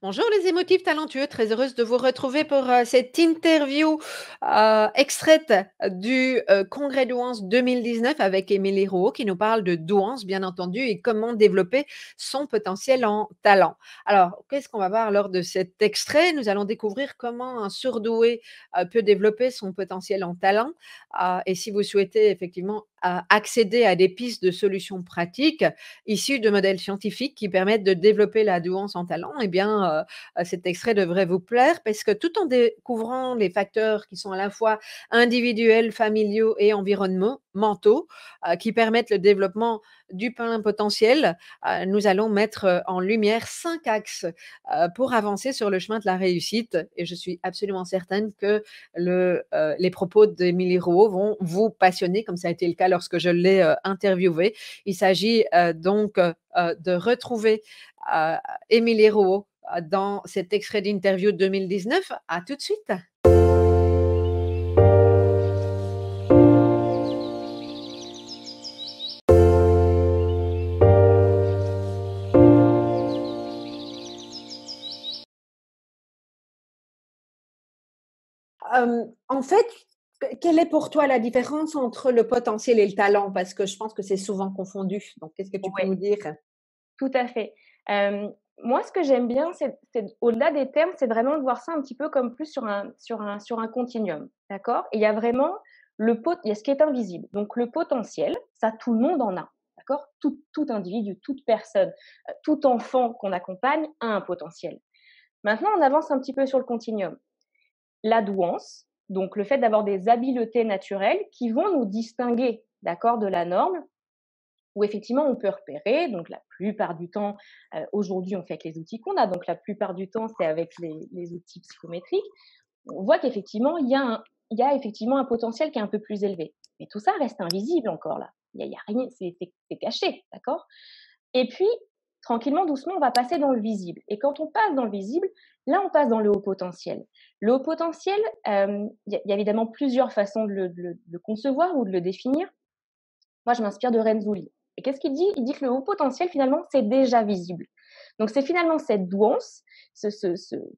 Bonjour les émotifs talentueux, très heureuse de vous retrouver pour cette interview extraite du Congrès Douance 2019 avec Émilie Rouault qui nous parle de douance bien entendu et comment développer son potentiel en talent. Alors, qu'est-ce qu'on va voir lors de cet extrait? Nous allons découvrir comment un surdoué peut développer son potentiel en talent. Et si vous souhaitez effectivement accéder à des pistes de solutions pratiques issues de modèles scientifiques qui permettent de développer la douance en talent, eh bien, cet extrait devrait vous plaire parce que tout en découvrant les facteurs qui sont à la fois individuels, familiaux et environnementaux, qui permettent le développement du plein potentiel, nous allons mettre, en lumière 5 axes, pour avancer sur le chemin de la réussite et je suis absolument certaine que les propos d'Émilie Rouault vont vous passionner comme ça a été le cas lorsque je l'ai, interviewée. Il s'agit, donc, de retrouver, heu, Émilie Rouault dans cet extrait d'interview de 2019. À tout de suite. En fait, quelle est pour toi la différence entre le potentiel et le talent? Parce que je pense que c'est souvent confondu. Donc, qu'est-ce que tu peux Ouais, nous dire? tout à fait. Moi, ce que j'aime bien, c'est au-delà des termes, c'est vraiment de voir ça un petit peu comme plus sur un continuum, d'accord? Et il y a vraiment il y a ce qui est invisible. Donc le potentiel, ça, tout le monde en a, d'accord? Tout individu, toute personne, tout enfant qu'on accompagne a un potentiel. Maintenant, on avance un petit peu sur le continuum. La douance, donc le fait d'avoir des habiletés naturelles qui vont nous distinguer, d'accord, de la norme, où effectivement on peut repérer, donc la plupart du temps, aujourd'hui on fait avec les outils qu'on a, donc la plupart du temps c'est avec les outils psychométriques, on voit qu'effectivement il y a effectivement un potentiel qui est un peu plus élevé. Mais tout ça reste invisible encore là. Il y a rien, c'est caché, d'accord? Et puis, tranquillement, doucement, on va passer dans le visible. Et quand on passe dans le visible, là, on passe dans le haut potentiel. Le haut potentiel, il y a évidemment plusieurs façons de le concevoir ou de le définir. Moi, je m'inspire de Renzulli. Et qu'est-ce qu'il dit? Il dit que le haut potentiel, finalement, c'est déjà visible. Donc, c'est finalement cette douance, cette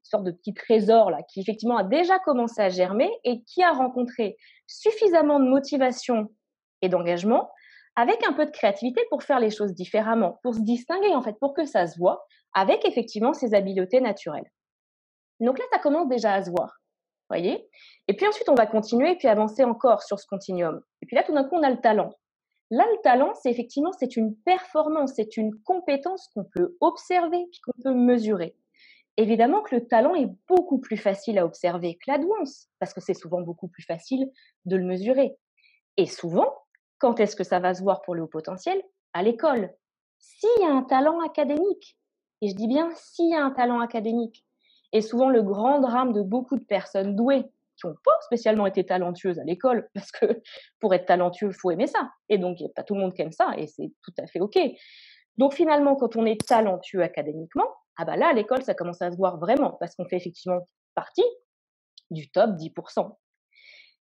sorte de petit trésor là, qui effectivement a déjà commencé à germer et qui a rencontré suffisamment de motivation et d'engagement, avec un peu de créativité pour faire les choses différemment, pour se distinguer en fait, pour que ça se voit, avec effectivement ses habiletés naturelles. Donc là, ça commence déjà à se voir, voyez. Et puis ensuite, on va continuer, puis avancer encore sur ce continuum. Et puis là, tout d'un coup, on a le talent. Là, le talent, c'est effectivement, c'est une performance, c'est une compétence qu'on peut observer, puis qu'on peut mesurer. Évidemment que le talent est beaucoup plus facile à observer que la douance, parce que c'est souvent beaucoup plus facile de le mesurer. Et souvent, quand est-ce que ça va se voir pour le haut potentiel? À l'école. S'il y a un talent académique, et je dis bien s'il y a un talent académique, et souvent le grand drame de beaucoup de personnes douées qui n'ont pas spécialement été talentueuses à l'école, parce que pour être talentueux, il faut aimer ça. Et donc, il n'y a pas tout le monde qui aime ça, et c'est tout à fait OK. Donc finalement, quand on est talentueux académiquement, ah bah là, à l'école, ça commence à se voir vraiment, parce qu'on fait effectivement partie du top 10%.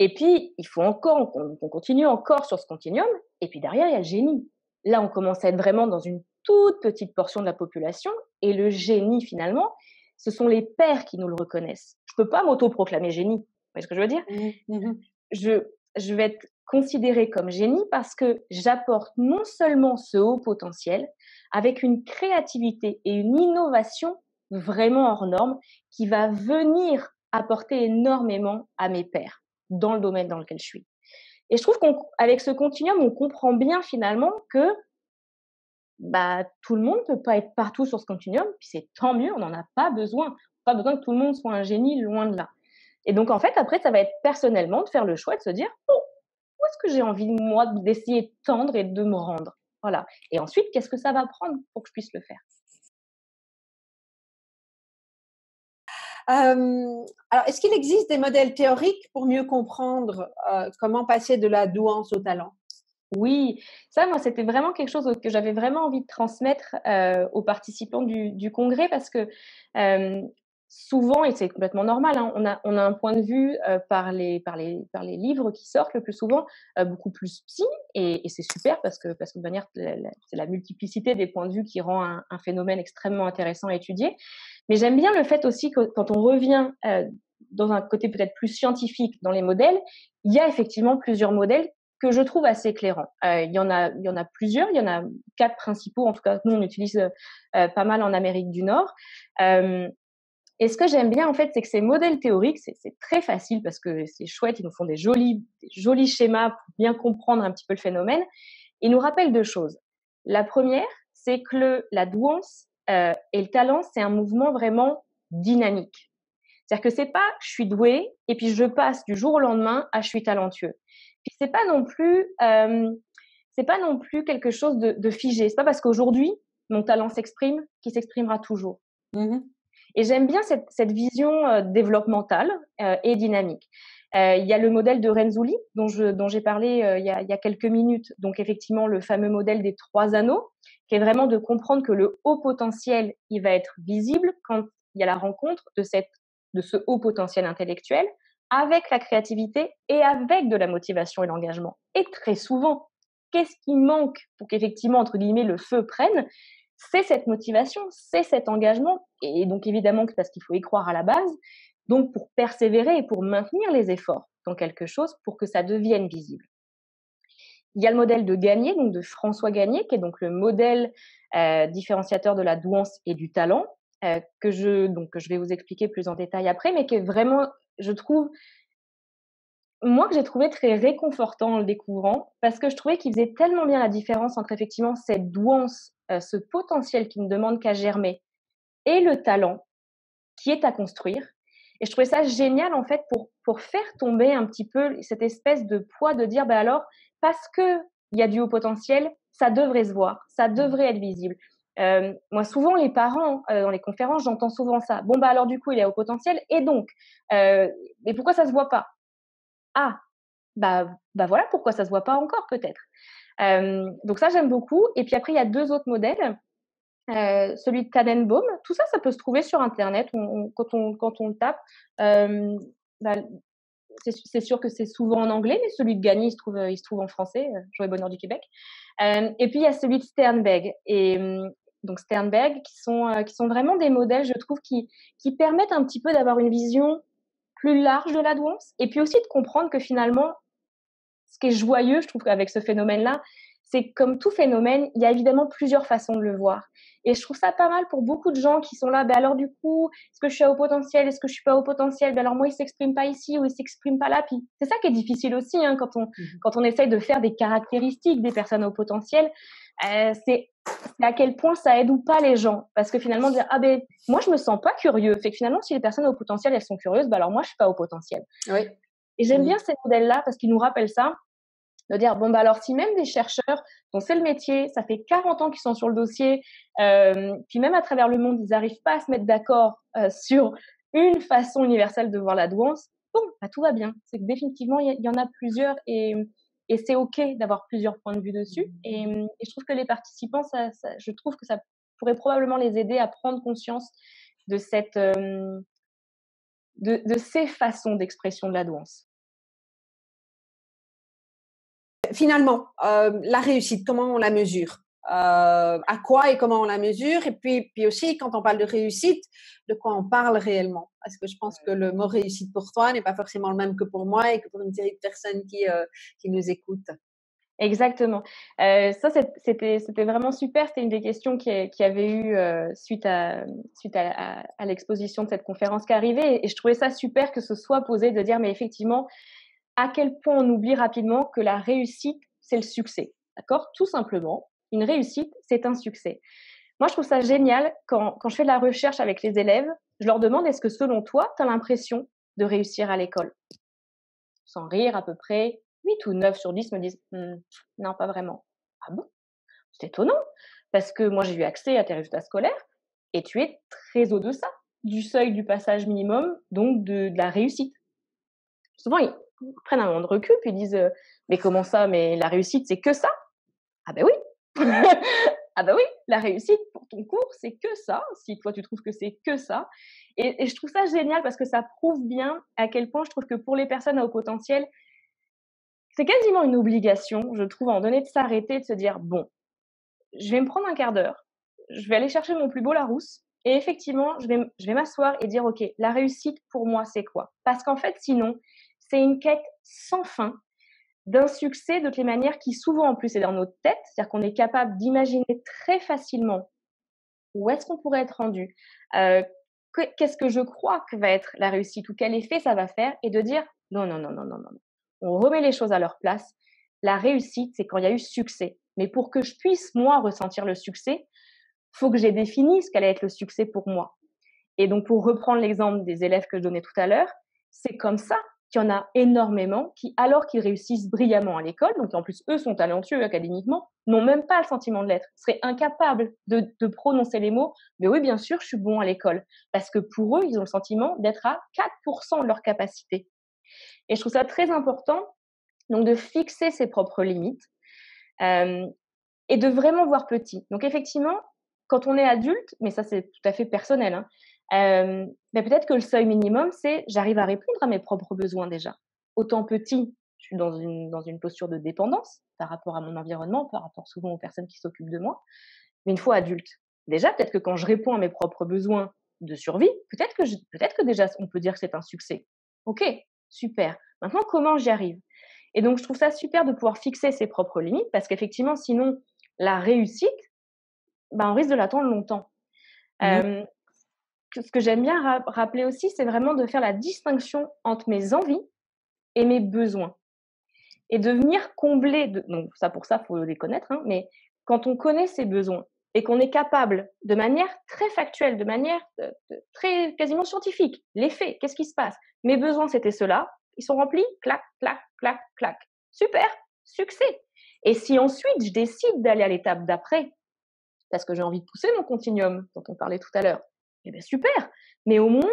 Et puis, il faut encore qu'on continue encore sur ce continuum. Et puis derrière, il y a le génie. Là, on commence à être vraiment dans une toute petite portion de la population. Et le génie, finalement, ce sont les pairs qui nous le reconnaissent. Je ne peux pas m'auto-proclamer génie. Vous voyez ce que je veux dire? Mmh mh. je, je vais être considérée comme génie parce que j'apporte non seulement ce haut potentiel, avec une créativité et une innovation vraiment hors norme qui va venir apporter énormément à mes pairs dans le domaine dans lequel je suis. Et je trouve qu'avec ce continuum, on comprend bien finalement que bah, tout le monde ne peut pas être partout sur ce continuum, puis c'est tant mieux, on n'en a pas besoin. Pas besoin que tout le monde soit un génie, loin de là. Et donc, en fait, après, ça va être personnellement de faire le choix de se dire: «Oh, où est-ce que j'ai envie, moi, d'essayer de tendre et de me rendre?» Voilà. Et ensuite, qu'est-ce que ça va prendre pour que je puisse le faire? Alors est-ce qu'il existe des modèles théoriques pour mieux comprendre, comment passer de la douance au talent? Oui, ça, moi, c'était vraiment quelque chose que j'avais vraiment envie de transmettre aux participants du congrès parce que euh, souvent, et c'est complètement normal, hein, on a un point de vue par les livres qui sortent le plus souvent, beaucoup plus psy, et c'est super parce que de manière, c'est la multiplicité des points de vue qui rend un phénomène extrêmement intéressant à étudier. Mais j'aime bien le fait aussi que quand on revient dans un côté peut-être plus scientifique dans les modèles, il y a effectivement plusieurs modèles que je trouve assez éclairants. Il y en a plusieurs, il y en a 4 principaux, en tout cas nous on utilise pas mal en Amérique du Nord. Euh, et ce que j'aime bien, en fait, c'est que ces modèles théoriques, c'est très facile parce que c'est chouette, ils nous font des jolis schémas pour bien comprendre un petit peu le phénomène. Ils nous rappellent 2 choses. La première, c'est que la douance et le talent, c'est un mouvement vraiment dynamique. C'est-à-dire que c'est pas je suis doué et puis je passe du jour au lendemain à je suis talentueux. Puis c'est pas non plus quelque chose de figé. C'est pas parce qu'aujourd'hui mon talent s'exprime qu'il s'exprimera toujours. Mhm. Et j'aime bien cette vision développementale et dynamique. Il y a le modèle de Renzulli dont j'ai parlé il y a quelques minutes. Donc effectivement, le fameux modèle des 3 anneaux, qui est vraiment de comprendre que le haut potentiel, il va être visible quand il y a la rencontre de ce haut potentiel intellectuel avec la créativité et avec de la motivation et l'engagement. Et très souvent, qu'est-ce qui manque pour qu'effectivement, entre guillemets, le feu prenne? C'est cette motivation, c'est cet engagement, et donc évidemment parce qu'il faut y croire à la base, donc pour persévérer et pour maintenir les efforts dans quelque chose pour que ça devienne visible. Il y a le modèle de Gagné, donc de François Gagné, qui est donc le modèle différenciateur de la douance et du talent, que je vais vous expliquer plus en détail après, mais qui est vraiment, je trouve, moi, que j'ai trouvé très réconfortant en le découvrant, parce que je trouvais qu'il faisait tellement bien la différence entre effectivement cette douance, ce potentiel qui ne demande qu'à germer, et le talent qui est à construire. Et je trouvais ça génial, en fait, pour faire tomber un petit peu cette espèce de poids de dire, bah alors, parce qu'il y a du haut potentiel, ça devrait se voir, ça devrait être visible. Moi, souvent, les parents, dans les conférences, j'entends souvent ça. Bon, bah alors, du coup, il est haut potentiel, et donc, mais pourquoi ça se voit pas? Ah, bah voilà pourquoi ça se voit pas encore peut-être. Donc ça, j'aime beaucoup. Et puis après, il y a 2 autres modèles. Celui de Tannenbaum, tout ça, ça peut se trouver sur internet, quand on le tape. Hem, bah, c'est sûr que c'est souvent en anglais, mais celui de Gagny, il se trouve en français, Joie et bonheur du Québec. Et puis il y a celui de Sternberg, donc Sternberg qui sont vraiment des modèles, je trouve, qui permettent un petit peu d'avoir une vision plus large de la douance, et puis aussi de comprendre que finalement, ce qui est joyeux, je trouve, avec ce phénomène-là, c'est que comme tout phénomène, il y a évidemment plusieurs façons de le voir. Et je trouve ça pas mal pour beaucoup de gens qui sont là, ben alors du coup, est-ce que je suis à haut potentiel, est-ce que je suis pas à haut potentiel? Ben alors moi, il s'exprime pas ici ou il s'exprime pas là. Puis c'est ça qui est difficile aussi, hein, quand on essaye de faire des caractéristiques des personnes à haut potentiel. C'est à quel point ça aide ou pas les gens. Parce que finalement, dire, ah ben, moi, je me sens pas curieux. Fait que finalement, si les personnes à haut potentiel, elles sont curieuses, ben alors moi, je suis pas au potentiel. Oui. Et j'aime Oui. bien ces modèles-là parce qu'ils nous rappellent ça, de dire, bon, bah alors si même des chercheurs dont c'est le métier, ça fait 40 ans qu'ils sont sur le dossier, puis même à travers le monde, ils n'arrivent pas à se mettre d'accord sur une façon universelle de voir la douance, bon, bah, tout va bien. C'est que définitivement, il y en a plusieurs, et c'est OK d'avoir plusieurs points de vue dessus. Et je trouve que les participants, je trouve que ça pourrait probablement les aider à prendre conscience de, de ces façons d'expression de la douance. Finalement, la réussite, comment on la mesure? À quoi et comment on la mesure? Et puis aussi, quand on parle de réussite, de quoi on parle réellement? Parce que je pense que le mot réussite pour toi n'est pas forcément le même que pour moi et que pour une série de personnes qui nous écoutent. Exactement. Ça, c'était vraiment super. C'était une des questions qui avait eu suite à l'exposition de cette conférence qui arrivait. Et je trouvais ça super que ce soit posé de dire, mais effectivement, à quel point on oublie rapidement que la réussite, c'est le succès. D'accord? Tout simplement, une réussite, c'est un succès. Moi, je trouve ça génial quand je fais de la recherche avec les élèves, je leur demande, est-ce que selon toi, tu as l'impression de réussir à l'école? Sans rire, à peu près 8 ou 9 sur 10 me disent non, pas vraiment. Ah bon? C'est étonnant, parce que moi j'ai eu accès à tes résultats scolaires et tu es très au-deçà du seuil du passage minimum, donc de la réussite. Souvent, ils prennent un moment de recul puis ils disent mais comment ça? Mais la réussite, c'est que ça? Ah ben oui! Ah bah oui, la réussite pour ton cours, c'est que ça, si toi tu trouves que c'est que ça. Et je trouve ça génial parce que ça prouve bien à quel point je trouve que pour les personnes à haut potentiel, c'est quasiment une obligation, je trouve, à un moment donné, de s'arrêter, de se dire: «Bon, je vais me prendre un quart d'heure, je vais aller chercher mon plus beau Larousse et effectivement, je vais m'asseoir et dire: "OK, la réussite pour moi, c'est quoi?"» Parce qu'en fait, sinon, c'est une quête sans fin d'un succès de toutes les manières qui souvent en plus est dans notre tête, c'est-à-dire qu'on est capable d'imaginer très facilement où est-ce qu'on pourrait être rendu, heu, qu'est-ce que je crois que va être la réussite ou quel effet ça va faire et de dire: «Non, non, non, non, non, non, non. On remet les choses à leur place. La réussite, c'est quand il y a eu succès. Mais pour que je puisse moi ressentir le succès, faut que j'ai défini ce qu'allait être le succès pour moi». Et donc, pour reprendre l'exemple des élèves que je donnais tout à l'heure, c'est comme ça qu'il y en a énormément qui, alors qu'ils réussissent brillamment à l'école, donc en plus eux sont talentueux académiquement, n'ont même pas le sentiment de l'être, seraient incapables de prononcer les mots, mais oui, bien sûr, je suis bon à l'école. Parce que pour eux, ils ont le sentiment d'être à 4% de leur capacité. Et je trouve ça très important, donc de fixer ses propres limites euh, et de vraiment voir petit. Donc effectivement, quand on est adulte, mais ça c'est tout à fait personnel, hein, mais peut-être que le seuil minimum, c'est j'arrive à répondre à mes propres besoins déjà. Autant petit, je suis dans une posture de dépendance par rapport à mon environnement, par rapport souvent aux personnes qui s'occupent de moi. Mais une fois adulte, déjà peut-être que quand je réponds à mes propres besoins de survie, peut-être que déjà on peut dire que c'est un succès. Ok, super. Maintenant, comment j'y arrive? Et donc, je trouve ça super de pouvoir fixer ses propres limites parce qu'effectivement, sinon, la réussite, ben, on risque de l'attendre longtemps. Mmh. Euh, Ce que j'aime bien rappeler aussi, c'est vraiment de faire la distinction entre mes envies et mes besoins. Et de venir combler, donc ça pour ça, il faut les connaître, hein, mais quand on connaît ses besoins et qu'on est capable, de manière très factuelle, de manière très quasiment scientifique, les faits, qu'est-ce qui se passe? Mes besoins, c'était cela, ils sont remplis, clac, clac, clac, clac. Super, succès. Et si ensuite je décide d'aller à l'étape d'après, parce que j'ai envie de pousser mon continuum dont on parlait tout à l'heure, eh bien super. Mais au moins,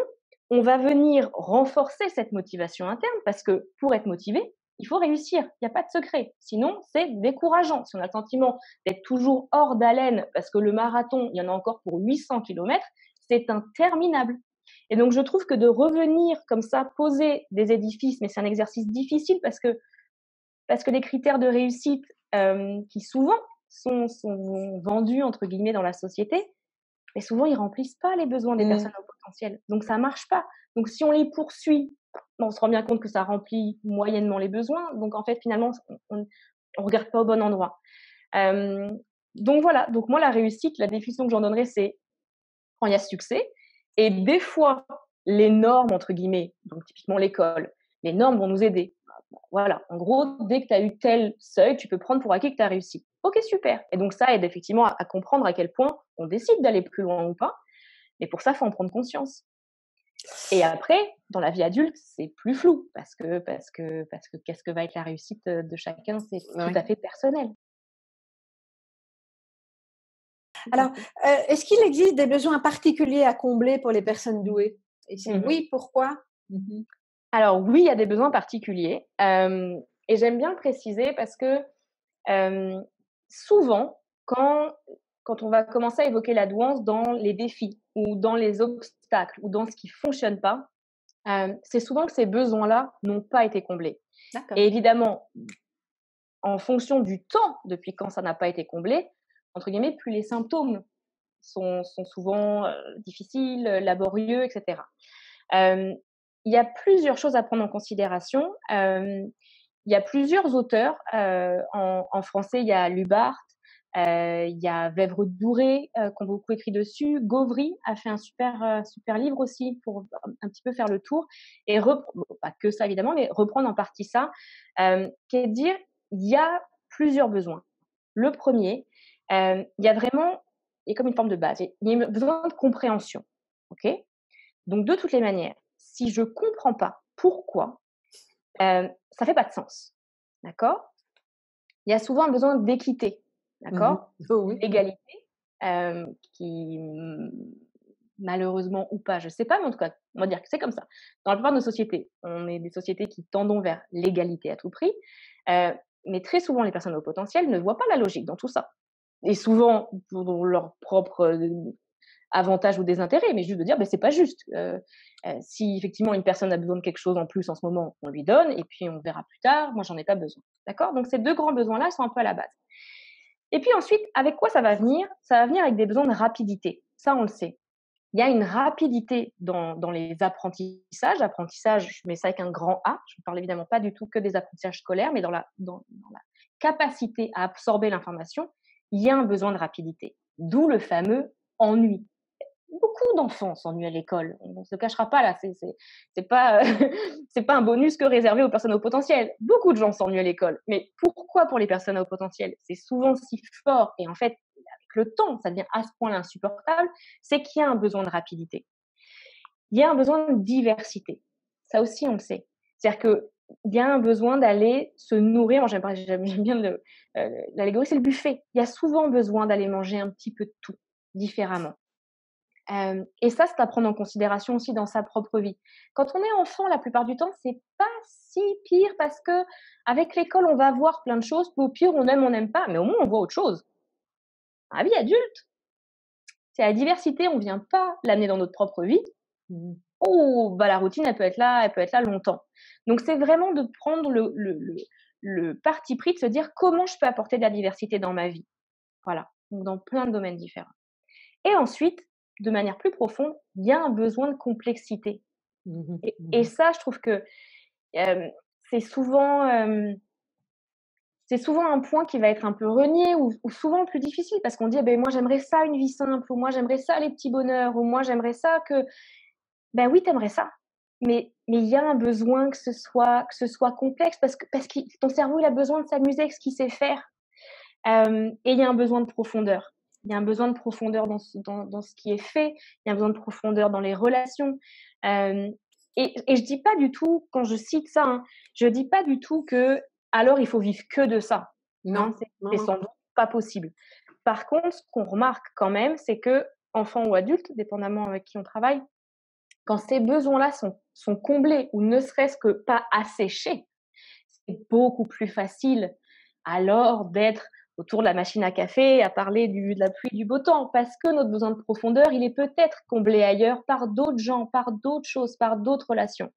on va venir renforcer cette motivation interne parce que pour être motivé, il faut réussir. Il n'y a pas de secret. Sinon, c'est décourageant. Si on a le sentiment d'être toujours hors d'haleine parce que le marathon, il y en a encore pour 800 kilomètres, c'est interminable. Et donc, je trouve que de revenir comme ça, poser des édifices, mais c'est un exercice difficile parce que les critères de réussite qui souvent sont vendus entre guillemets dans la société, mais souvent ils remplissent pas les besoins des Mmh. personnes au potentiel. Donc ça marche pas. Donc si on les poursuit, on se rend bien compte que ça remplit moyennement les besoins. Donc en fait finalement on regarde pas au bon endroit. Euh, donc voilà. Donc moi la réussite, la définition que j'en donnerais, c'est quand il y a succès. Et des fois les normes entre guillemets, donc typiquement l'école, les normes vont nous aider. Voilà, en gros, dès que tu as eu tel seuil, tu peux prendre pour acquis que tu as réussi. Ok, super. Et donc ça aide effectivement à comprendre à quel point on décide d'aller plus loin ou pas. Mais pour ça, il faut en prendre conscience. Et après, dans la vie adulte, c'est plus flou parce que qu'est-ce que va être la réussite de chacun, c'est tout Ouais. à fait personnel. Tout à Alors, fait. est-ce qu'il existe des besoins particuliers à combler pour les personnes douées? Et si Mhm. oui, pourquoi? Mmh. Alors oui, il y a des besoins particuliers. Et j'aime bien le préciser parce que souvent, quand on va commencer à évoquer la douance dans les défis ou dans les obstacles ou dans ce qui fonctionne pas, c'est souvent que ces besoins-là n'ont pas été comblés. D'accord. Et évidemment, en fonction du temps depuis quand ça n'a pas été comblé, entre guillemets, plus les symptômes sont souvent difficiles, laborieux, etc. Euh, il y a plusieurs choses à prendre en considération. Il y a plusieurs auteurs. En français, il y a Lubart, il y a Vèvre-Douré qui ont beaucoup écrit dessus. Gauvry a fait un super livre aussi pour un petit peu faire le tour et pas que ça évidemment, mais reprendre en partie ça, qui est de dire il y a plusieurs besoins. Le premier, il y a vraiment, il y a comme une forme de base, il y a besoin de compréhension. Ok. Donc de toutes les manières, si je comprends pas pourquoi, ça fait pas de sens. D'accord? Il y a souvent un besoin d'équité, Mmh. d'accord? Oh oui. L'égalité, qui, malheureusement ou pas, je sais pas, mais en tout cas, on va dire que c'est comme ça. Dans la plupart de nos sociétés, on est des sociétés qui tendons vers l'égalité à tout prix, mais très souvent, les personnes au potentiel ne voient pas la logique dans tout ça. et souvent pour leur propre, avantage ou désintérêt, mais juste de dire: «Beh, c'est pas juste, si effectivement une personne a besoin de quelque chose en plus en ce moment, on lui donne et puis on verra plus tard, moi j'en ai pas besoin». D'accord? Donc ces 2 grands besoins-là sont un peu à la base. Et puis ensuite, avec quoi ça va venir? Ça va venir avec des besoins de rapidité. Ça, on le sait. Il y a une rapidité dans les apprentissages. Apprentissage, je mets ça avec un grand A. Je ne parle évidemment pas du tout que des apprentissages scolaires, mais dans la capacité à absorber l'information, il y a un besoin de rapidité. D'où le fameux ennui. Beaucoup d'enfants s'ennuient à l'école. On ne se cachera pas là, c'est pas, c'est pas un bonus que réservé aux personnes au potentiel. Beaucoup de gens s'ennuient à l'école. Mais pourquoi pour les personnes à haut potentiel? C'est souvent si fort et en fait, avec le temps, ça devient à ce point-là insupportable, c'est qu'il y a un besoin de rapidité. Il y a un besoin de diversité. Ça aussi, on le sait. C'est-à-dire qu'il y a un besoin d'aller se nourrir. Moi, j'aime bien l'allégorie, c'est le buffet. Il y a souvent besoin d'aller manger un petit peu de tout, différemment. Et ça, c'est à prendre en considération aussi dans sa propre vie. Quand on est enfant, la plupart du temps, c'est pas si pire parce que avec l'école, on va voir plein de choses. Au pire, on n'aime pas, mais au moins on voit autre chose. Dans la vie adulte, c'est la diversité, on vient pas l'amener dans notre propre vie. Oh, bah la routine, elle peut être là longtemps. Donc c'est vraiment de prendre le parti pris de se dire comment je peux apporter de la diversité dans ma vie. Voilà, donc dans plein de domaines différents. Et ensuite, de manière plus profonde, il y a un besoin de complexité. Mmh mh. Et ça, je trouve que euh, c'est souvent, euh, c'est souvent un point qui va être un peu renié ou souvent plus difficile parce qu'on dit, eh ben, moi j'aimerais ça une vie simple, ou moi j'aimerais ça les petits bonheurs, ou moi j'aimerais ça que, ben oui, t'aimerais ça. Mais il y a un besoin que ce soit complexe parce que ton cerveau, il a besoin de s'amuser avec ce qu'il sait faire. Et il y a un besoin de profondeur. Il y a un besoin de profondeur dans ce qui est fait. Il y a un besoin de profondeur dans les relations. Hem et je dis pas du tout, quand je cite ça, hein, je dis pas du tout que alors il faut vivre que de ça, Non, hein, non, c'est non. sans doute pas possible. Par contre, ce qu'on remarque quand même, c'est qu'enfant ou adulte, dépendamment avec qui on travaille, quand ces besoins-là sont comblés ou ne serait-ce que pas asséchés, c'est beaucoup plus facile alors d'être autour de la machine à café, à parler de la pluie, du beau temps, parce que notre besoin de profondeur, il est peut-être comblé ailleurs par d'autres gens, par d'autres choses, par d'autres relations.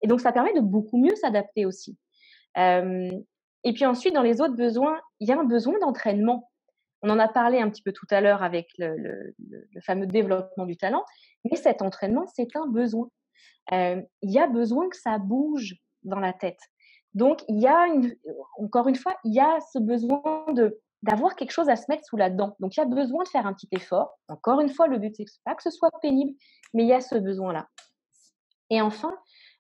Et donc, ça permet de beaucoup mieux s'adapter aussi. Euh, et puis ensuite, dans les autres besoins, il y a un besoin d'entraînement. On en a parlé un petit peu tout à l'heure avec le fameux développement du talent, mais cet entraînement, c'est un besoin. Il y a besoin que ça bouge dans la tête. Donc il y a encore une fois, il y a ce besoin d'avoir quelque chose à se mettre sous la dent. Donc il y a besoin de faire un petit effort. Encore une fois, le but, c'est pas que ce soit pénible, mais il y a ce besoin-là. Et enfin,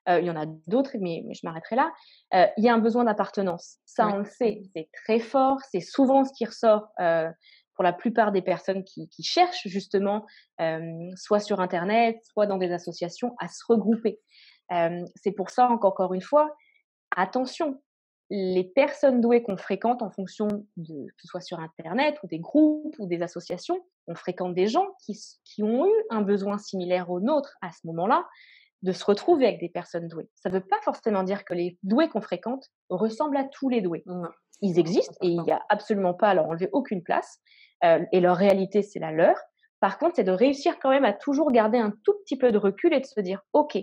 il y en a d'autres, mais je m'arrêterai là. Il y a un besoin d'appartenance. Ça, Oui. on le sait, c'est très fort. C'est souvent ce qui ressort pour la plupart des personnes qui cherchent justement, soit sur Internet, soit dans des associations, à se regrouper. C'est pour ça qu'encore une fois, attention, les personnes douées qu'on fréquente en fonction de, que ce soit sur Internet ou des groupes ou des associations, on fréquente des gens qui ont eu un besoin similaire au nôtre à ce moment-là, de se retrouver avec des personnes douées. Ça ne veut pas forcément dire que les doués qu'on fréquente ressemblent à tous les doués. Non, Ils non, existent et il important. n'y a absolument pas à leur enlever aucune place. Et leur réalité, c'est la leur. Par contre, c'est de réussir quand même à toujours garder un tout petit peu de recul et de se dire, OK,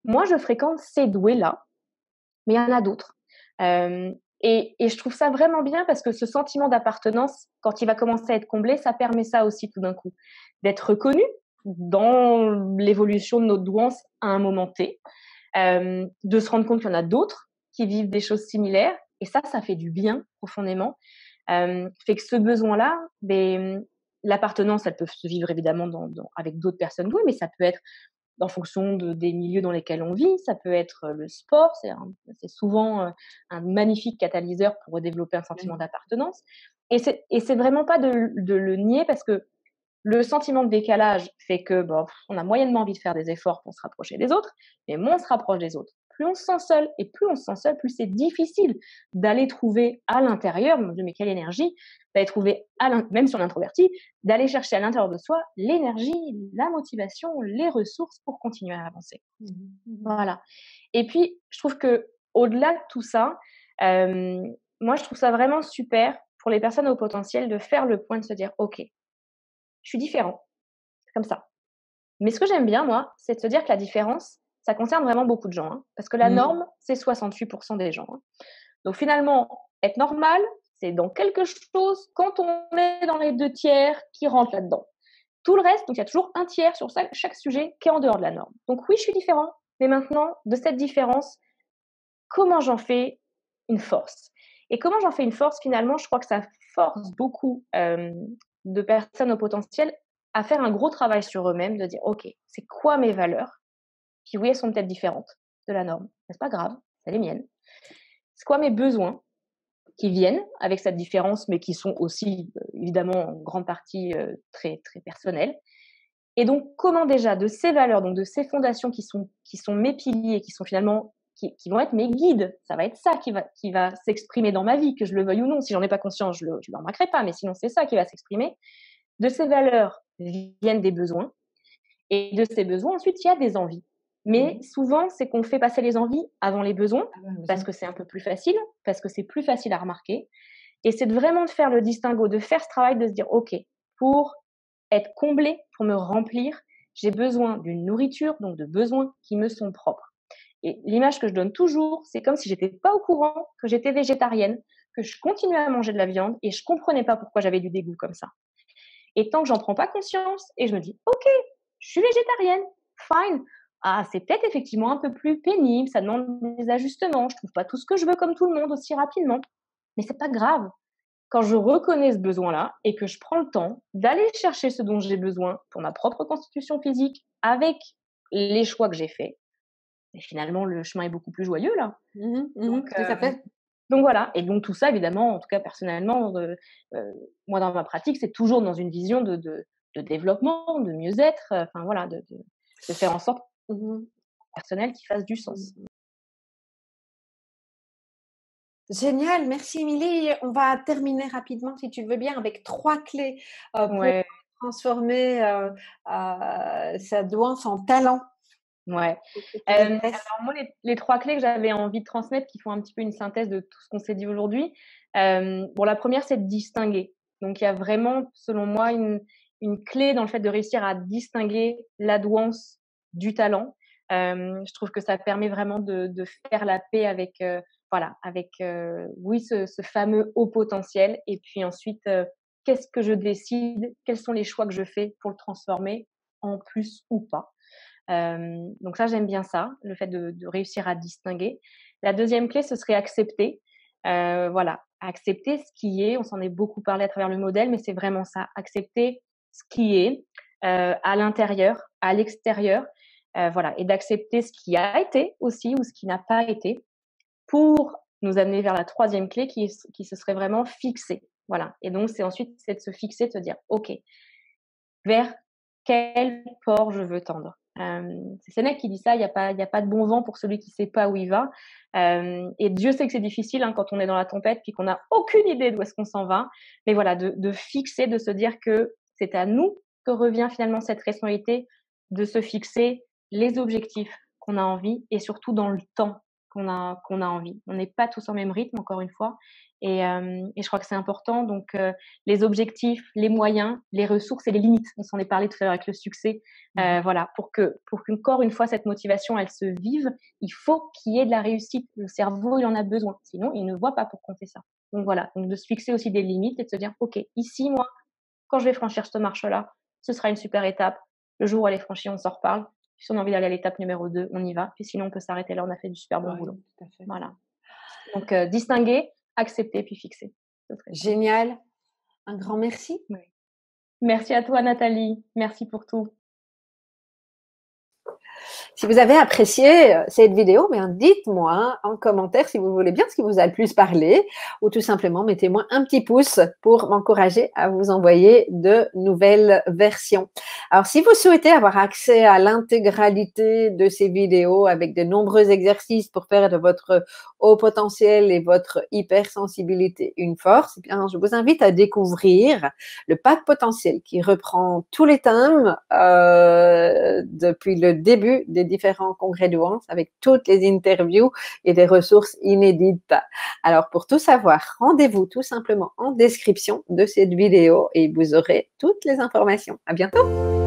moi, je fréquente ces doués-là, mais il y en a d'autres. Et je trouve ça vraiment bien parce que ce sentiment d'appartenance, quand il va commencer à être comblé, ça permet ça aussi tout d'un coup, d'être reconnu dans l'évolution de notre douance à un moment T, de se rendre compte qu'il y en a d'autres qui vivent des choses similaires, et ça fait du bien profondément. Fait que ce besoin-là, ben, l'appartenance, elle peut se vivre évidemment avec d'autres personnes douées, mais ça peut être en fonction des milieux dans lesquels on vit. Ça peut être le sport, c'est souvent un magnifique catalyseur pour développer un sentiment Oui. d'appartenance. Et c'est vraiment pas de le nier parce que le sentiment de décalage fait que bon, on a moyennement envie de faire des efforts pour se rapprocher des autres, mais moins on se rapproche des autres, plus on se sent seul. Et plus on se sent seul, plus c'est difficile d'aller trouver à l'intérieur, mon Dieu, mais quelle énergie, d'aller trouver, même si on est introverti, d'aller chercher à l'intérieur de soi l'énergie, la motivation, les ressources pour continuer à avancer. Mmh mh. Mmh. Voilà. Et puis, je trouve que au-delà de tout ça, moi, je trouve ça vraiment super pour les personnes au potentiel de faire le point, de se dire, OK, je suis différent, comme ça. Mais ce que j'aime bien, moi, c'est de se dire que la différence, ça concerne vraiment beaucoup de gens, hein, parce que la norme, c'est 68% des gens. Hein. Donc finalement, être normal, c'est dans quelque chose, quand on est dans les 2 tiers, qui rentre là-dedans. Tout le reste, donc il y a toujours un tiers sur chaque sujet qui est en dehors de la norme. Donc oui, je suis différent, mais maintenant, de cette différence, comment j'en fais une force? Et comment j'en fais une force, finalement, je crois que ça force beaucoup de personnes au potentiel à faire un gros travail sur eux-mêmes, de dire, OK, c'est quoi mes valeurs? Puis oui, elles sont peut-être différentes de la norme, mais c'est pas grave, c'est les miennes. C'est quoi mes besoins qui viennent avec cette différence, mais qui sont aussi, évidemment, en grande partie très, très personnels. Et donc, comment déjà, de ces valeurs, donc de ces fondations qui sont mes piliers, qui sont finalement, qui vont être mes guides, ça va être ça qui va s'exprimer dans ma vie, que je le veuille ou non. Si j'en ai pas conscience, je le remarquerai pas, mais sinon, c'est ça qui va s'exprimer. De ces valeurs viennent des besoins. Et de ces besoins, ensuite, il y a des envies. Mais souvent, c'est qu'on fait passer les envies avant les besoins, parce que c'est un peu plus facile, parce que c'est plus facile à remarquer. Et c'est vraiment de faire le distinguo, de faire ce travail, de se dire, OK, pour être comblé, pour me remplir, j'ai besoin d'une nourriture, donc de besoins qui me sont propres. Et l'image que je donne toujours, c'est comme si j'étais pas au courant que j'étais végétarienne, que je continuais à manger de la viande et je comprenais pas pourquoi j'avais du dégoût comme ça. Et tant que j'en prends pas conscience et je me dis, OK, je suis végétarienne, fine. Ah, c'est peut-être effectivement un peu plus pénible, ça demande des ajustements, je trouve pas tout ce que je veux comme tout le monde aussi rapidement. Mais c'est pas grave. Quand je reconnais ce besoin-là et que je prends le temps d'aller chercher ce dont j'ai besoin pour ma propre constitution physique avec les choix que j'ai faits, et finalement le chemin est beaucoup plus joyeux là. Donc, tout à fait. donc voilà. Et donc tout ça, évidemment, en tout cas personnellement, moi dans ma pratique, c'est toujours dans une vision de développement, de mieux-être, enfin voilà, de faire en sorte personnel qui fasse du sens. Génial, merci Émilie. On va terminer rapidement, si tu le veux bien, avec 3 clés, pour Ouais, transformer, sa douance en talent. ouais. Qu'est-ce que tu me laisses? Alors moi, les 3 clés que j'avais envie de transmettre, qui font un petit peu une synthèse de tout ce qu'on s'est dit aujourd'hui, bon, la première, c'est de distinguer. Donc il y a vraiment, selon moi, une clé dans le fait de réussir à distinguer la douance du talent. Je trouve que ça permet vraiment de faire la paix avec, voilà, avec, oui, ce fameux haut potentiel et puis ensuite, qu'est-ce que je décide? Quels sont les choix que je fais pour le transformer en plus ou pas? Donc ça, j'aime bien ça, le fait de réussir à distinguer. La deuxième clé, ce serait accepter. Voilà, accepter ce qui est. On s'en est beaucoup parlé à travers le modèle, mais c'est vraiment ça, accepter ce qui est à l'intérieur, à l'extérieur, voilà, et d'accepter ce qui a été aussi ou ce qui n'a pas été pour nous amener vers la troisième clé qui se serait vraiment fixer. Voilà. Et donc, c'est de se fixer, de se dire, OK, vers quel port je veux tendre. C'est Sénèque qui dit ça, il y a pas de bon vent pour celui qui sait pas où il va. Et Dieu sait que c'est difficile hein, quand on est dans la tempête puis qu'on n'a aucune idée d'où est-ce qu'on s'en va. Mais voilà, de fixer, de se dire que c'est à nous que revient finalement cette responsabilité de se fixer les objectifs qu'on a envie et surtout dans le temps qu'on a envie. On n'est pas tous en même rythme, encore une fois. Et je crois que c'est important. Donc, les objectifs, les moyens, les ressources et les limites. On s'en est parlé tout à l'heure avec le succès. Voilà, pour qu'encore une fois, cette motivation, elle se vive, il faut qu'il y ait de la réussite. Le cerveau, il en a besoin. Sinon, il ne voit pas pour compter ça. Donc voilà, donc de se fixer aussi des limites et de se dire, OK, ici, moi, quand je vais franchir cette marche-là, ce sera une super étape. Le jour où elle est franchie, on s'en reparle. Si on a envie d'aller à l'étape numéro 2, on y va. Puis sinon, on peut s'arrêter là, on a fait du super bon boulot. Tout à fait. Voilà. Donc, distinguer, accepter, puis fixer. Génial. Un grand merci. Oui. Merci à toi, Nathalie. Merci pour tout. Si vous avez apprécié cette vidéo, bien dites-moi en commentaire si vous voulez bien ce qui vous a le plus parlé ou tout simplement mettez-moi un petit pouce pour m'encourager à vous envoyer de nouvelles versions. Alors, si vous souhaitez avoir accès à l'intégralité de ces vidéos avec de nombreux exercices pour faire de votre haut potentiel et votre hypersensibilité une force, eh bien, je vous invite à découvrir le pack potentiel qui reprend tous les thèmes depuis le début des différents congrès Douance avec toutes les interviews et des ressources inédites. Alors, pour tout savoir, rendez-vous tout simplement en description de cette vidéo et vous aurez toutes les informations. À bientôt!